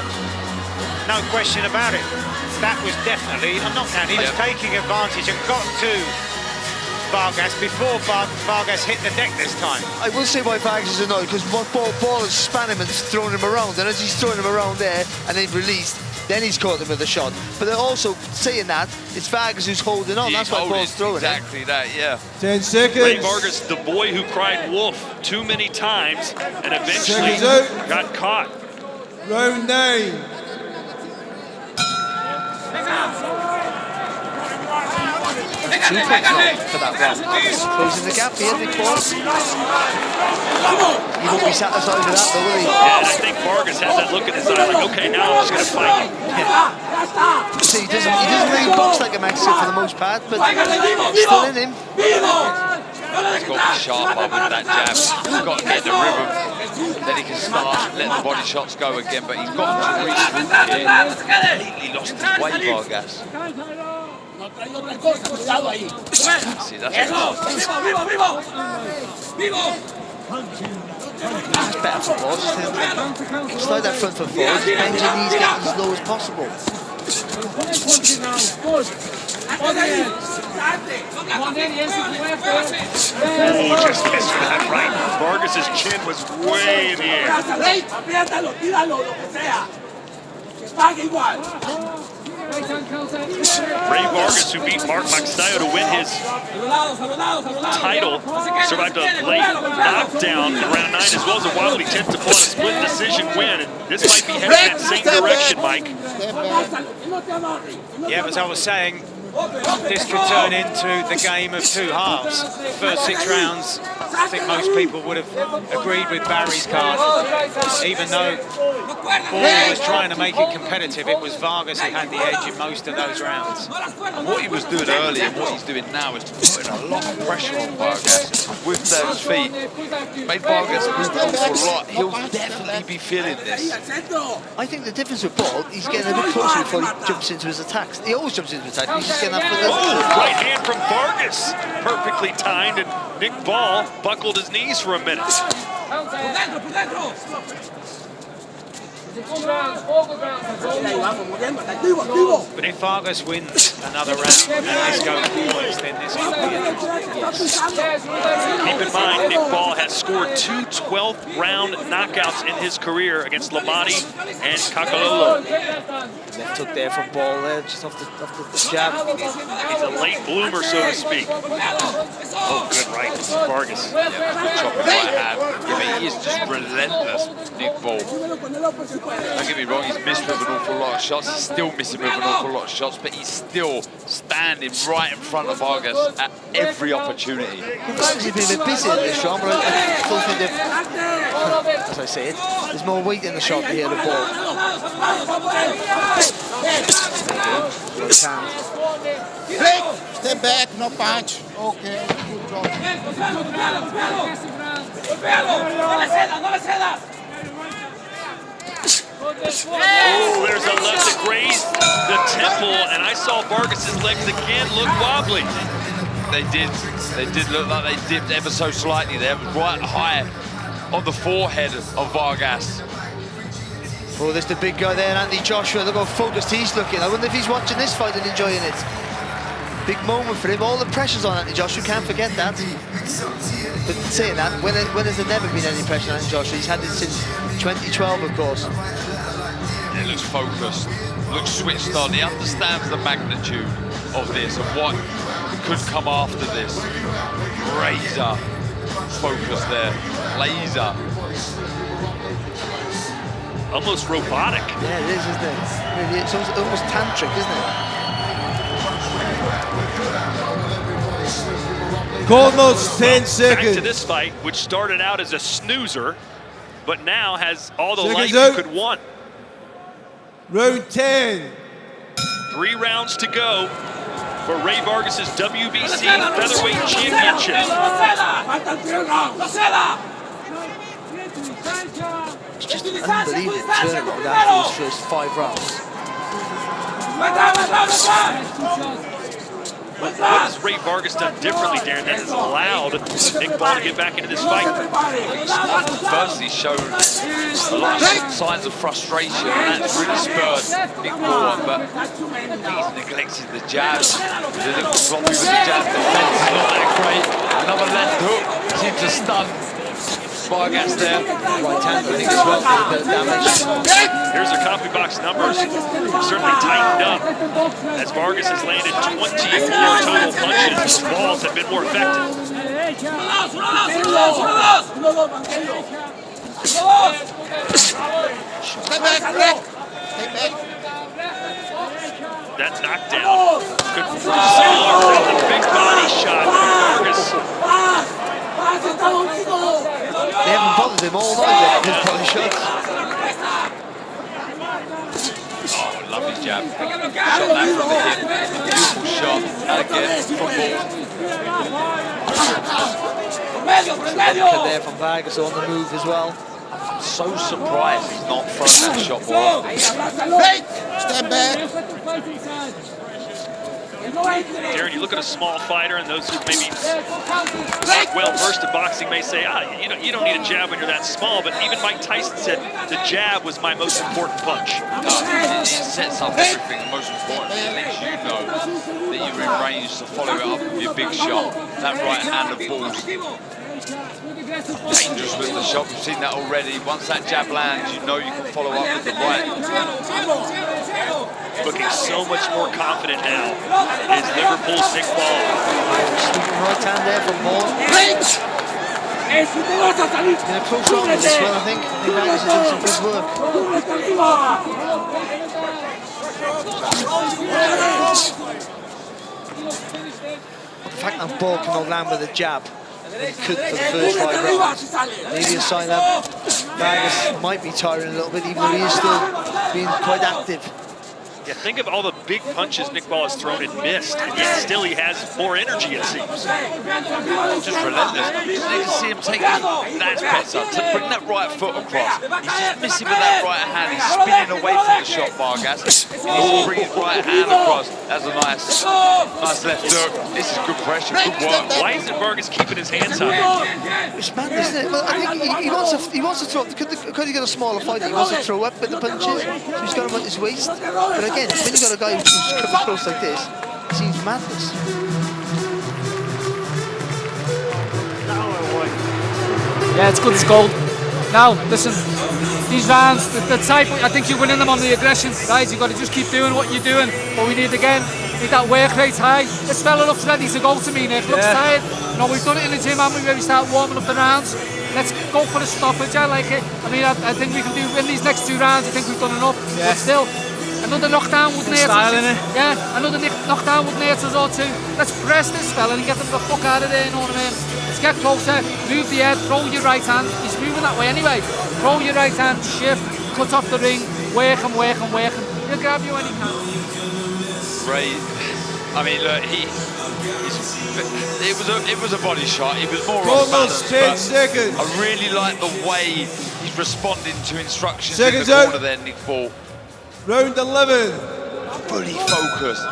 no question about it. That was definitely a knockdown. He was taking advantage and got to Vargas before Vargas hit the deck this time. I will say why Vargas is annoyed, because Ball has span him and thrown him around, and as he's throwing him around there and they've released, then he's caught him with a shot. But they're also saying that it's Vargas who's holding on. That's why Ball's throwing exactly that, yeah. 10 seconds. Rey Vargas, the boy who cried wolf too many times and eventually got caught. Round 9. For that round. Closing the gap here, Nick Ball. He won't be satisfied with that, though, will he? Yeah, and I think Vargas has that look in his eye, like, okay, now I'm just going to fight. Yeah. See, he doesn't really box like a Mexican for the most part, but still in him. He's got to be sharper with that jab. He's got to get the rhythm. Then he can start letting the body shots go again, but he's got to reach here. Completely lost his weight, Vargas. See, that's It's better for Ball. Slide that front foot forward. Bend your knees, get as low as possible. Oh, just missed with that right. Vargas's chin was way in the air. Rey Vargas, who beat Mark Magsayo to win his title, survived a late knockdown in round 9, as well as a wobbly 10 to pull out a split decision win. And this might be headed in that same direction, Mike. Yeah, as I was saying, this could turn into the game of two halves. First 6 rounds, I think most people would have agreed with Barry's card. Even though Ball was trying to make it competitive, it was Vargas who had the edge in most of those rounds. And what he was doing earlier and what he's doing now is putting a lot of pressure on Vargas with those feet. Made Vargas move an awful lot. He'll definitely be feeling this. I think the difference with Ball, he's getting a bit closer before he jumps into his attacks. He always jumps into his attacks, but he's just getting that foot. Right hand from Vargas. Perfectly timed, and Nick Ball buckled his knees for a minute. But if Vargas wins another round and this goes points, then this could be a Keep in mind, Nick Ball has scored 2 12th round knockouts in his career against Lamati and Kakalolo. Left hook there from Ball there, just off the jab. He's a late bloomer, so to speak. Oh, good right, Vargas. Yeah, good chopping right hand. I mean, he is just relentless, Nick Ball. Don't get me wrong, he's missed with an awful lot of shots. He's still missing with an awful lot of shots, but he's still standing right in front of Vargas at every opportunity. Vargas has been a bit busy in this shot, but I still think that, as I say it, there's more weight in the shot to hear the Ball. Step back, no punch. Okay, good job. Oh, there's a left to graze the temple, and I saw Vargas's legs again look wobbly. They did look like they dipped ever so slightly there, right high on the forehead of Vargas. Oh, there's the big guy there, Anthony Joshua. Look how focused he's looking. I wonder if he's watching this fight and enjoying it. Big moment for him. All the pressure's on Anthony Joshua, can't forget that. But saying that, when has there never been any pressure on Anthony Joshua? He's had it since 2012, of course. He looks focused, looks switched on. He understands the magnitude of this and what could come after this. Razor focus there, laser. Almost robotic. Yeah, it is, isn't it? It's almost tantric, isn't it? Almost 10 seconds. Back to this fight, which started out as a snoozer, but now has all the life Seconds you could want. Round 10. 3 rounds to go for Rey Vargas' WBC Featherweight Championship. just an unbelievable turnaround after his first 5 rounds. What has Rey Vargas done differently, Darren, that has allowed Iqbal to get back into this fight? First, he showed a lot of signs of frustration, and that's really spurred Iqbal, but he's neglected the jab. He's a little sloppy with the jab. The defense is not that great. Another left hook seems to stun Vargas there. Right hand, I think, as well, for a bit of damage. Here's their copy box numbers. Certainly tightened up as Vargas has landed 24 total punches. Balls have been more effective. That knockdown could follow from the big body shot from Vargas. They haven't bothered him all night, they've body shots. Oh, lovely jab. Shot that from the hip. Beautiful shot. And again, from ball. There from Vargas on the move as well. I'm so surprised he's not thrown that shot more often. Step back. Darren, you look at a small fighter, and those who maybe not well versed in boxing may say, you don't need a jab when you're that small. But even Mike Tyson said the jab was my most important punch. It sets up everything. And most importantly, it lets you know that you're in range to follow it up with your big shot. That right hand of balls. Dangerous with the shot. We've seen that already. Once that jab lands, you know you can follow up with the right. Looking so much more confident now is Liverpool's Iqbal. Sweeping right hand there from Ball. He's in a close round with this one, I think. Vargas is doing some good work. The fact that Ball cannot land with a jab, he could for the first 5 rounds. Maybe a sign that Vargas might be tiring a little bit, even though he is still being quite active. Yeah, think of all the big punches Iqbal has thrown and missed, and yet still he has more energy, it seems. Just relentless. You can see him taking that pressure to bring that right foot across. He's just missing with that right hand. He's spinning away from the shot, Vargas. He needs to bring his right hand across. That's a nice left hook. This is good pressure, good work. Why isn't Vargas keeping his hands up? It's mad, isn't it? Well, I think he wants to throw. Because he got a smaller fighter, he wants to throw up with the punches. So he's got him at his waist. But again, when you got a guy who's coming close like this, it seems madness. Yeah, it's good as gold. Now, listen, these rounds, the type, I think you're winning them on the aggression, guys. You've got to just keep doing what you're doing. But we need that work rate high. This fella looks ready to go to me, Nick. Looks tired. You know, we've done it in the gym, haven't we, where we start warming up the rounds. Let's go for a stoppage. I like it. I mean, I think we can do in these next 2 rounds. I think we've done enough. Yeah. But still, another knockdown would need us. Yeah, another knockdown would need us or 2. Let's press this fella and get them the fuck out of there, you know what I mean? Let's get closer, move the head, throw your right hand. He's moving that way anyway. Throw your right hand, shift, cut off the ring, work him. He'll grab you when he can. Rey, I mean, look, it was a body shot. He was more off balance, 10 seconds. I really like the way he's responding to instructions in the corner there, Iqbal. Round 11. Fully focused.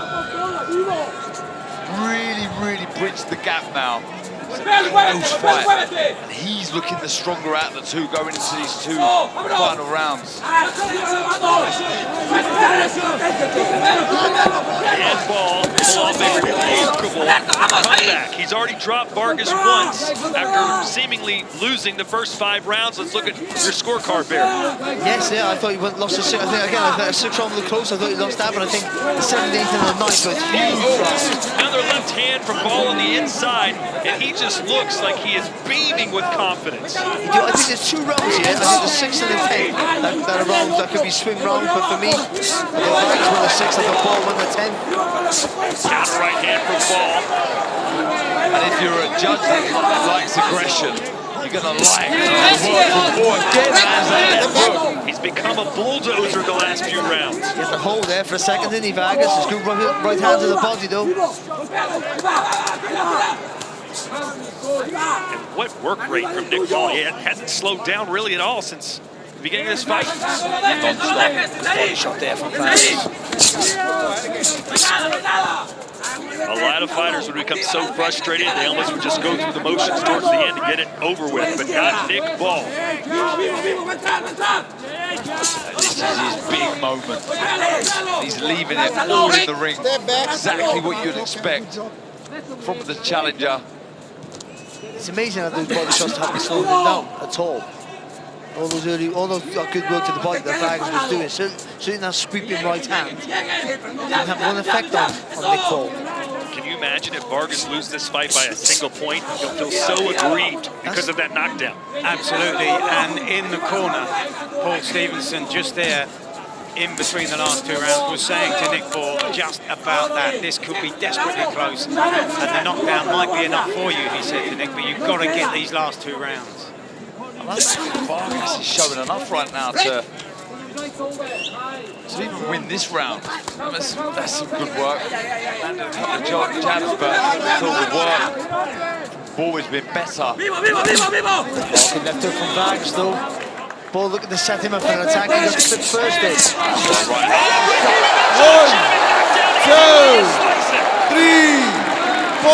Really bridged the gap now. It's a close fight. And he's looking the stronger out of the 2 going into these 2 final rounds. Handball, pull off a remarkable comeback. He's already dropped Vargas once after seemingly losing the first 5 rounds. Let's look at your scorecard, Bear. Yes, yeah, I thought he lost a 6. I think again, a 6 round was close. I thought he lost that, but I think the 17th and the 9th was huge. Another left hand from Ball on the inside, and he just looks like he is beaming with confidence. I think there's 2 rounds here. I think the 6th and the 10th that are rounds that could be swing rounds, but for me, I thought Vargas won the 6th, I thought Ball won the 10th. Counter right hand from Ball. And if you're a judge that likes aggression, you're going to like the work from Ball again as that hook. He's become a bulldozer the last few rounds. He has to hold there for a second, didn't he, Vargas? His good right hand to the body, though. And what work rate from Iqbal. He hasn't slowed down really at all since the beginning of this fight. Body shot there from Vargas. A lot of fighters would become so frustrated they almost would just go through the motions towards the end to get it over with, but not Nick Ball. This is his big moment. He's leaving it all in the ring. Exactly what you'd expect from the challenger. It's amazing how those body shots haven't slowed him down at all. All those good work to the body that Vargas was doing. Certainly that sweeping right hand didn't have one effect on Nick Ball. Can you imagine if Vargas loses this fight by a single point? He'll feel so aggrieved because of that knockdown. Absolutely, and in the corner, Paul Stevenson just there in between the last 2 rounds was saying to Nick Ball just about that. This could be desperately close, and the knockdown might be enough for you, he said to Nick, but you've got to get these last 2 rounds. Vargas is showing enough right now to even win this round. That's some good work. And a couple of jabs, but still the work. Ball has been better. Good left hook from Vargas though. Ball looking to set him up for an attack. He got the first hit. 1, 2, 3, 4,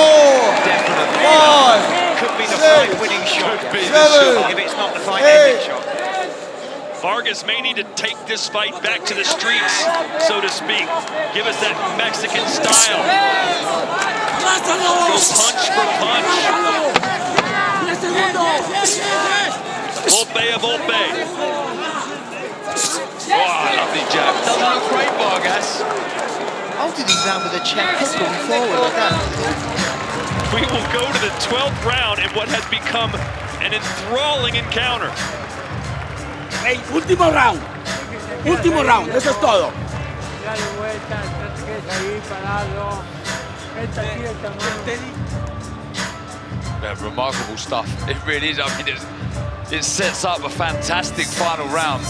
5. Could be the fight-winning shot. Could be if it's not the fight-ending shot. Vargas may need to take this fight back to the streets, so to speak. Give us that Mexican style. Go punch for punch. Volpe a Volpe. Wow, lovely jab. Doesn't look great, Vargas. How did he land with a check hook going forward like that? We will go to the 12th round in what has become an enthralling encounter. Hey, último round. Último round, eso es todo. Yeah, remarkable stuff. It really is. I mean, it sets up a fantastic final round.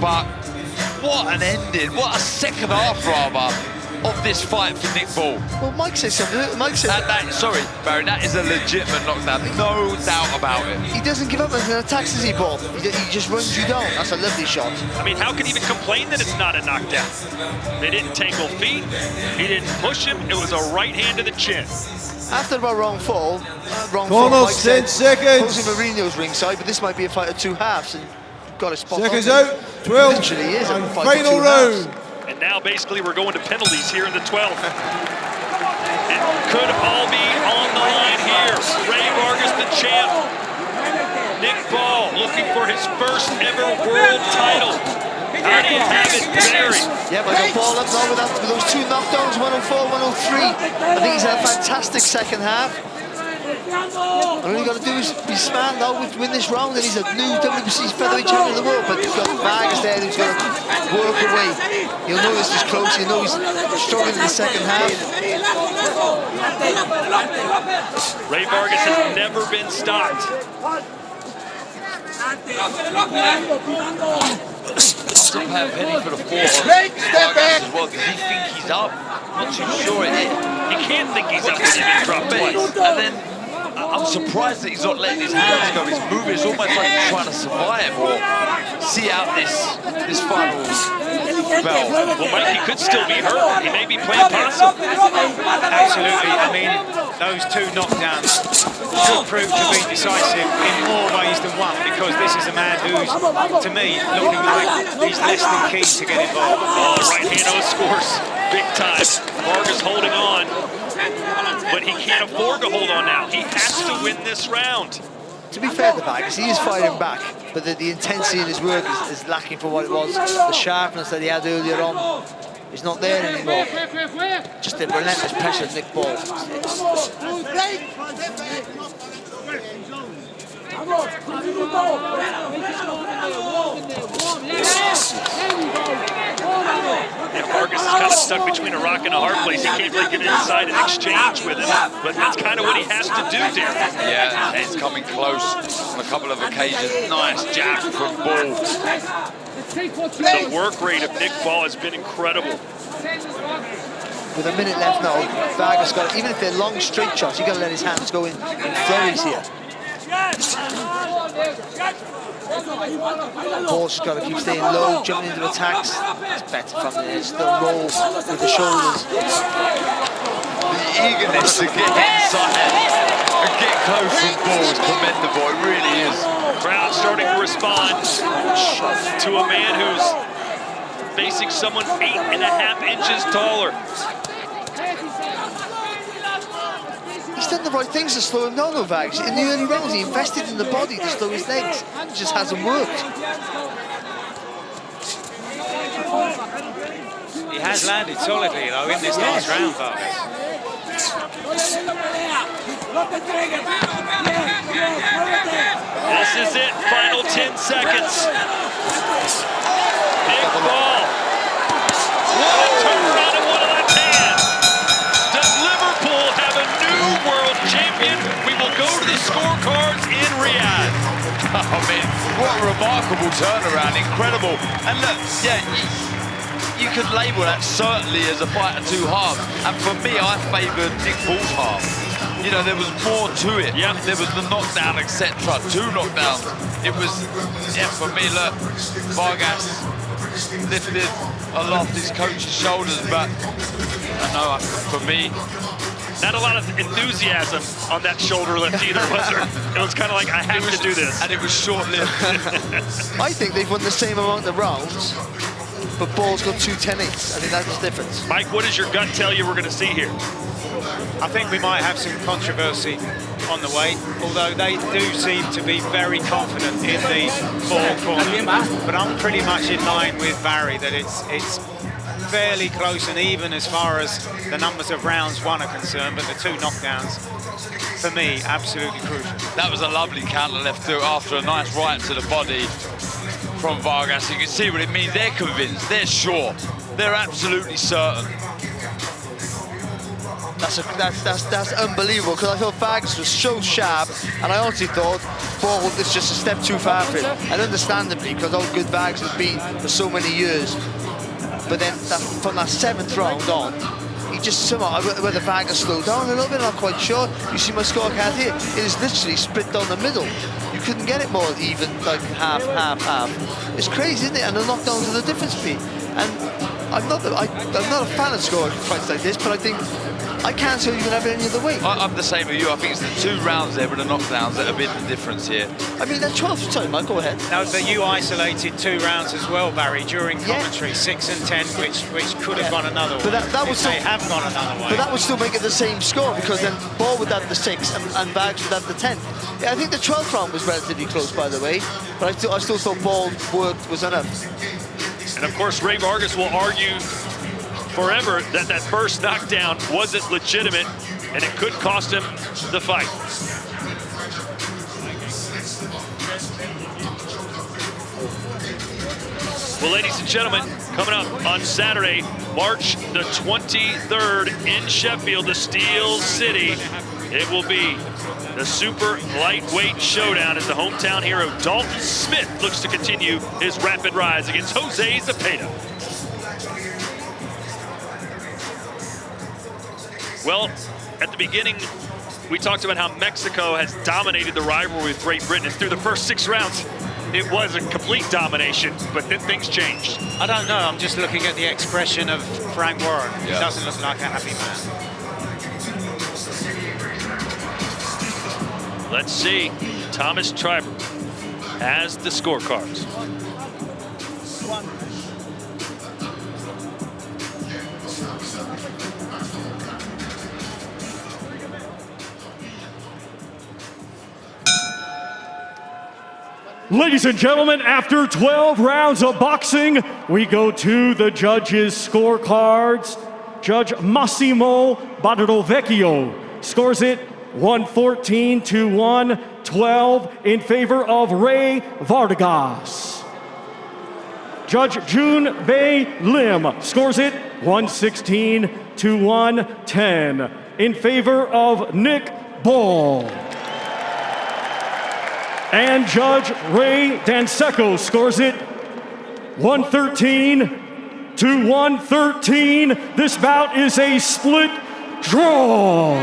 But what an ending. What a second half, rather, of this fight for Nick Ball. Well, Mike says something. Mike said sorry, Barry, that is a legitimate knockdown. No doubt about it. he doesn't give up as an attack, does he, Ball? He just runs you down. That's a lovely shot. I mean, how can he even complain that it's not a knockdown? They didn't tangle feet. He didn't push him. It was a right hand to the chin. After about round four, Corners, Mike said, 10 seconds. Jose Mourinho's ringside, but this might be a fight of 2 halves, and got a spot. Seconds out, 12. Literally is a And fight final of 2 halves. round. And now basically we're going to penalties here in the 12th. It could all be on the line here. Rey Vargas, the champ. Nick Ball looking for his first ever world title. How do you have it, Barry? Yeah, but the Ball up now with those 2 knockdowns, 104, 103. I think he's had a fantastic second half. All you got to do is be smart now, win this round, and he's a new WBC featherweight champion of the world. But you've got Vargas there who's going to work away. You'll know this is close. You know he's struggling in the second half. Rey Vargas has never been stopped. Still have Penny for the 4 on Vargas as well. Does he think he's up? Not too sure. He can't think he's up when he's been dropped twice. And then I'm surprised that he's not letting his hands go. He's moving. It's almost like he's trying to survive or see out this final bell. Well, Mike, he could still be hurt. He may be playing possum. Absolutely. I mean, those 2 knockdowns could prove to be decisive in more ways than one, because this is a man who's, to me, looking like he's less than keen to get involved. Oh, right hand scores big time. Vargas holding on, but he can't afford to hold on now. He has to win this round. To be fair to Vargas, he is fighting back, but the intensity in his work is lacking for what it was. The sharpness that he had earlier on is not there anymore. Just the relentless pressure of Nick Ball. Yeah, Vargas is kind of stuck between a rock and a hard place. He can't really get inside and exchange with him, but that's kind of what he has to do, Darren. Yeah, it's coming close on a couple of occasions. Nice jab from Ball. The work rate of Nick Ball has been incredible. With a minute left now, Vargas got, even if they're long straight shots, you got to let his hands go in flurries here. Paul's got to keep staying low, jumping into attacks. It's better from there. Still roll with the shoulders. The eagerness to get inside and get close to the ball is commendable. It really is. Crowd starting to respond to a man who's facing someone 8.5 inches taller. He's done the right things to slow him down, though, Vargas. In the early rounds, he invested in the body to slow his legs. It just hasn't worked. He has landed solidly, though, in this last round, Vargas. This is it, final 10 seconds. Big ball. What a turnaround and what a left hand. Does Liverpool have a new world champion? We will go to the scorecards in Riyadh. I mean, what a remarkable turnaround, incredible. And look, yeah, you could label that certainly as a fight of two halves. And for me, I favoured Nick Paul's half. You know, there was more to it. Yep. There was the knockdown, etc. 2 knockdowns. It was, yeah, for me, look, Vargas lifted aloft his coach's shoulders, but I know, for me, not a lot of enthusiasm on that shoulder lift either, was there? It was kind of like, I have to do this. And it was short-lived. I think they've won the same amount of rounds, but Ball's got 2 10-8s. I think that's the difference. Mike, what does your gut tell you we're going to see here? I think we might have some controversy on the way, although they do seem to be very confident in the Ball corner. But I'm pretty much in line with Barry that it's fairly close and even as far as the numbers of rounds won are concerned, but the 2 knockdowns, for me, absolutely crucial. That was a lovely counter left through after a nice right to the body from Vargas. You can see what it means. They're convinced, they're sure, they're absolutely certain. That's unbelievable, because I thought Vargas was so sharp, and I honestly thought Ball is just a step too far for him. And understandably, because how good Vargas has been for so many years. But then from that 7th round on, he just somehow, whether Vargas slowed down a little bit, I'm not quite sure. You see my scorecard here, it is literally split down the middle. You couldn't get it more even, like half. It's crazy, isn't it? And the knockdowns are the difference for me. And I'm not a fan of scoring fights like this, but I think I can't see you can have it any other way. I'm the same with you. I think it's the 2 rounds there with the knockdowns that have been the difference here. I mean, that's 12 time, Mike, go ahead. Now, but you isolated 2 rounds as well, Barry, during commentary, 6 and 10, which could have gone another way. But that would they have gone another way. But that would still make it the same score, because then Ball would have the 6 and Vargas would have the 10. Yeah, I think the 12th round was relatively close, by the way, but I still thought Ball was enough. And of course, Rey Vargas will argue forever that that first knockdown wasn't legitimate, and it could cost him the fight. Well, ladies and gentlemen, coming up on Saturday, March the 23rd in Sheffield, the Steel City, it will be the super lightweight showdown as the hometown hero Dalton Smith looks to continue his rapid rise against Jose Zepeda. Well, at the beginning, we talked about how Mexico has dominated the rivalry with Great Britain, and through the first 6 rounds, it was a complete domination, but then things changed. I don't know, I'm just looking at the expression of Frank Warren. He doesn't look like a happy man. Let's see, Thomas Triber has the scorecards. Ladies and gentlemen, after 12 rounds of boxing, we go to the judges' scorecards. Judge Massimo Badorovecchio scores it 114 to 112 in favor of Rey Vargas. Judge Jun Bei Lim scores it 116 to 110 in favor of Nick Ball. And Judge Ray Danseco scores it 113 to 113. This bout is a split draw.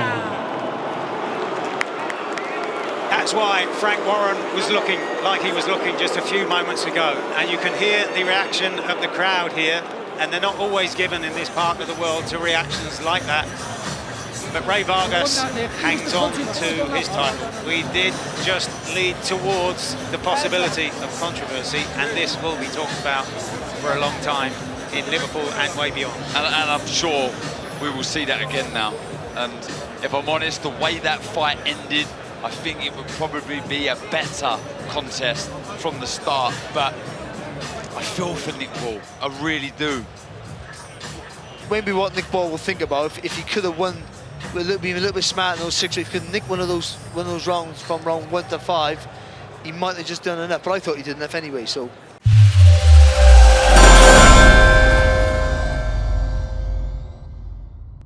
That's why Frank Warren was looking like he was looking just a few moments ago. And you can hear the reaction of the crowd here. And they're not always given in this part of the world to reactions like that. But Rey Vargas hangs on to his title. We did just lead towards the possibility of controversy, and this will be talked about for a long time in Liverpool and way beyond. And I'm sure we will see that again now. And if I'm honest, the way that fight ended, I think it would probably be a better contest from the start. But I feel for Nick Ball, I really do. Maybe what Nick Ball will think about if he could have won, being a little bit smart in those 6 rounds, could nick one of those rounds from round 1 to 5, he might have just done enough. But I thought he did enough anyway. So